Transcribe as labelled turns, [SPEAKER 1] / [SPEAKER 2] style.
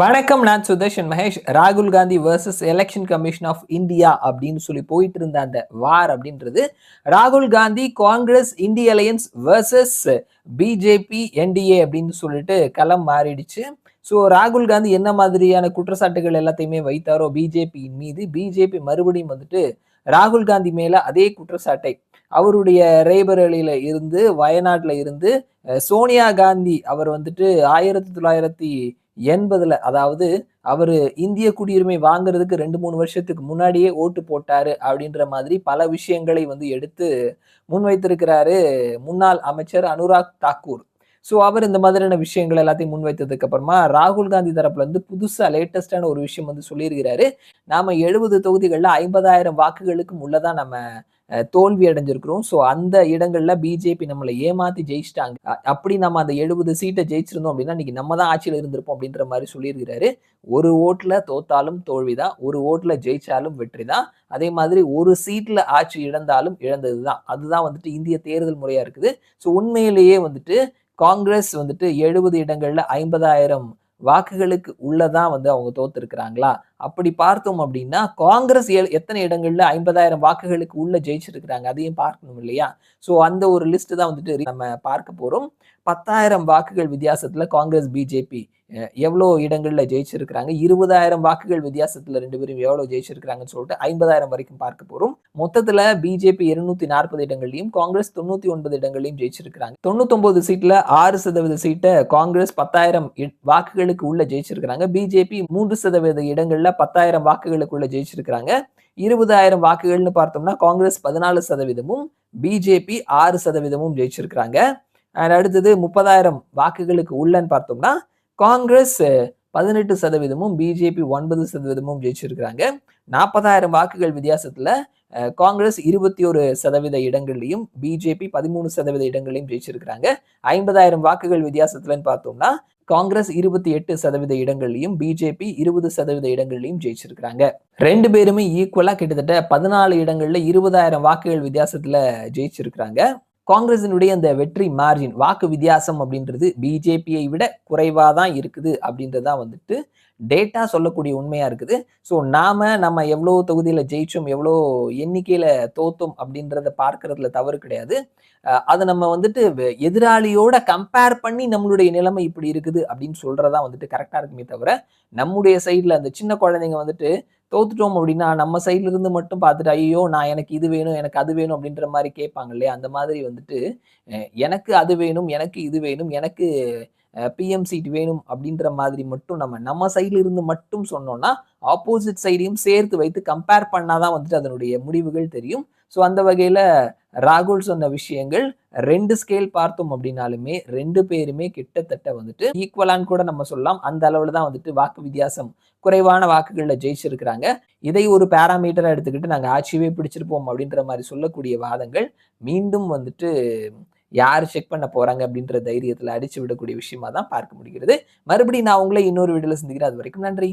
[SPEAKER 1] வணக்கம். நான் சுதர்ஷன் மகேஷ். ராகுல் Gandhi versus election commission of India அப்படின்னு சொல்லி போயிட்டு இருந்த அந்த வார் அப்படின்றது ராகுல் காந்தி காங்கிரஸ் இந்திய அலையன்ஸ் வர்சஸ் பிஜேபி என்டிஏ அப்படின்னு சொல்லிட்டு களம் மாறிடுச்சு. ஸோ ராகுல் காந்தி என்ன மாதிரியான குற்றச்சாட்டுகள் எல்லாத்தையுமே வைத்தாரோ பிஜேபியின் மீது, பிஜேபி மறுபடியும் வந்துட்டு ராகுல் காந்தி மேல அதே குற்றச்சாட்டை அவருடைய ரேபரேலியில இருந்து வயநாட்டில் இருந்து சோனியா காந்தி அவர் வந்துட்டு 1980 அதாவது அவரு இந்திய குடியுரிமை வாங்குறதுக்கு 2-3 வருஷத்துக்கு முன்னாடியே ஓட்டு போட்டாரு அப்படின்ற மாதிரி பல விஷயங்களை வந்து எடுத்து முன்வைத்திருக்கிறாரு முன்னாள் அமைச்சர் அனுராக் தாக்கூர். ஸோ அவர் இந்த மாதிரியான விஷயங்கள் எல்லாத்தையும் முன்வைத்ததுக்கு அப்புறமா ராகுல் காந்தி தரப்புல இருந்து புதுசா லேட்டஸ்டான ஒரு விஷயம் வந்து சொல்லியிருக்கிறாரு. நாம 70 தொகுதிகள்ல 50,000 வாக்குகளுக்கும் உள்ளதான் நம்ம தோல்வி அடைஞ்சிருக்கிறோம். ஸோ அந்த இடங்கள்ல பிஜேபி நம்மளை ஏமாத்தி ஜெயிச்சிட்டாங்க. அப்படி நம்ம அந்த 70 சீட்டை ஜெயிச்சிருந்தோம் அப்படின்னா இன்னைக்கு நம்ம தான் ஆட்சியில் இருந்திருப்போம் அப்படின்ற மாதிரி சொல்லியிருக்கிறாரு. ஒரு ஓட்டுல தோத்தாலும் தோல்விதான், ஒரு ஓட்டுல ஜெயிச்சாலும் வெற்றி தான். அதே மாதிரி ஒரு சீட்ல ஆட்சி இழந்தாலும் இழந்ததுதான். அதுதான் வந்துட்டு இந்திய தேர்தல் முறையா இருக்குது. ஸோ உண்மையிலேயே வந்துட்டு காங்கிரஸ் வந்துட்டு 70 இடங்கள்ல 50,000 வாக்குகளுக்கு உள்ளதான் வந்து அவங்க தோத்துருக்கிறாங்களா? அப்படி பார்த்தோம் அப்படின்னா காங்கிரஸ் எத்தனை இடங்கள்ல 50,000 வாக்குகளுக்கு உள்ள ஜெயிச்சிருக்கிறாங்க அதையும் பார்க்கணும் இல்லையா? ஸோ அந்த ஒரு லிஸ்ட் தான் வந்துட்டு நம்ம பார்க்க போறோம். 10,000 வாக்குகள் வித்தியாசத்துல காங்கிரஸ் பிஜேபி எவ்வளோ இடங்கள்ல ஜெயிச்சிருக்கிறாங்க, 20,000 வாக்குகள் வித்தியாசத்துல ரெண்டு பேரும் எவ்வளவு ஜெயிச்சிருக்கிறாங்கன்னு சொல்லிட்டு 50,000 வரைக்கும் பார்க்க போறோம். மொத்தத்துல பிஜேபி 240 இடங்கள்லையும் காங்கிரஸ் 99 இடங்களையும் ஜெயிச்சிருக்கிறாங்க. 99 சீட்ல 6% சீட்டை காங்கிரஸ் 10,000 வாக்குகளுக்கு உள்ள ஜெயிச்சிருக்கிறாங்க. பிஜேபி 3% இடங்கள்ல 10,000 வாக்குகளுக்குள்ள ஜெயிச்சிருக்கிறாங்க. 20,000 வாக்குகள்னு பார்த்தோம்னா காங்கிரஸ் 14%, பிஜேபி 6% ஜெயிச்சிருக்கிறாங்க. அடுத்தது 30,000 வாக்குகளுக்கு உள்ளன்னு பார்த்தோம்னா காங்கிரஸ் 18%, பிஜேபி 9% ஜெயிச்சிருக்கிறாங்க. 40,000 வாக்குகள் வித்தியாசத்துல காங்கிரஸ் 21% இடங்கள்லையும் பிஜேபி 13% இடங்களையும் ஜெயிச்சிருக்கிறாங்க. 50,000 வாக்குகள் வித்தியாசத்துலன்னு பார்த்தோம்னா காங்கிரஸ் 28% இடங்கள்லையும் பிஜேபி 20% இடங்கள்லையும் ஜெயிச்சிருக்கிறாங்க. ரெண்டு பேருமே ஈக்குவலா கிட்டத்தட்ட 14 இடங்கள்ல 20,000 வாக்குகள் வித்தியாசத்துல ஜெயிச்சிருக்கிறாங்க. காங்கிரசினுடைய அந்த வெற்றி மார்ஜின் வாக்கு வித்தியாசம் அப்படின்றது பிஜேபியை விட குறைவா தான் இருக்குது அப்படின்றதான் வந்துட்டு டேட்டா சொல்லக்கூடிய உண்மையா இருக்குது. ஸோ நம்ம எவ்வளோ தொகுதியில ஜெயிச்சோம், எவ்வளோ எண்ணிக்கையில தோத்தோம் அப்படின்றத பார்க்கறதுல தவறு கிடையாது. அதை நம்ம வந்துட்டு எதிராளியோட கம்பேர் பண்ணி நம்மளுடைய நிலைமை இப்படி இருக்குது அப்படின்னு சொல்றதா வந்துட்டு கரெக்டா இருக்குமே தவிர, நம்முடைய சைட்ல அந்த சின்ன குழந்தைங்க வந்துட்டு தோத்துட்டோம் அப்படின்னா நம்ம சைட்ல இருந்து மட்டும் பார்த்துட்டு ஐயோ நான் எனக்கு இது வேணும் எனக்கு அது வேணும் அப்படின்ற மாதிரி கேட்பாங்க இல்லையா? அந்த மாதிரி வந்துட்டு எனக்கு அது வேணும், எனக்கு இது வேணும், எனக்கு பிஎம் சீட் வேணும் அப்படின்ற மாதிரி மட்டும் நம்ம சைட்ல இருந்து மட்டும் சொன்னோம்னா ஆப்போசிட் சைடையும் சேர்த்து வைத்து கம்பேர் பண்ணாதான் வந்துட்டு அதனுடைய முடிவுகள் தெரியும். ஸோ அந்த வகையில ராகுல் சொன்ன விஷயங்கள் 2 ஸ்கேல் பார்த்தோம் அப்படின்னாலுமே 2 பேருமே கிட்டத்தட்ட வந்துட்டு ஈக்குவலான்னு கூட நம்ம சொல்லலாம். அந்த அளவுல தான் வந்துட்டு வாக்கு வித்தியாசம் குறைவான வாக்குகள்ல ஜெயிச்சிருக்கிறாங்க. இதை ஒரு பேராமீட்டரா எடுத்துக்கிட்டு நாங்க ஆட்சியவே பிடிச்சிருப்போம் அப்படின்ற மாதிரி சொல்லக்கூடிய வாதங்கள் மீண்டும் வந்துட்டு யார் செக் பண்ண போறாங்க அப்படின்ற தைரியத்துல அடிச்சு விடக்கூடிய விஷயமா தான் பார்க்க முடிகிறது. மறுபடியும் நான் உங்களை இன்னொரு வீடியோல சந்திக்கிறேன். அது வரைக்கும் நன்றி.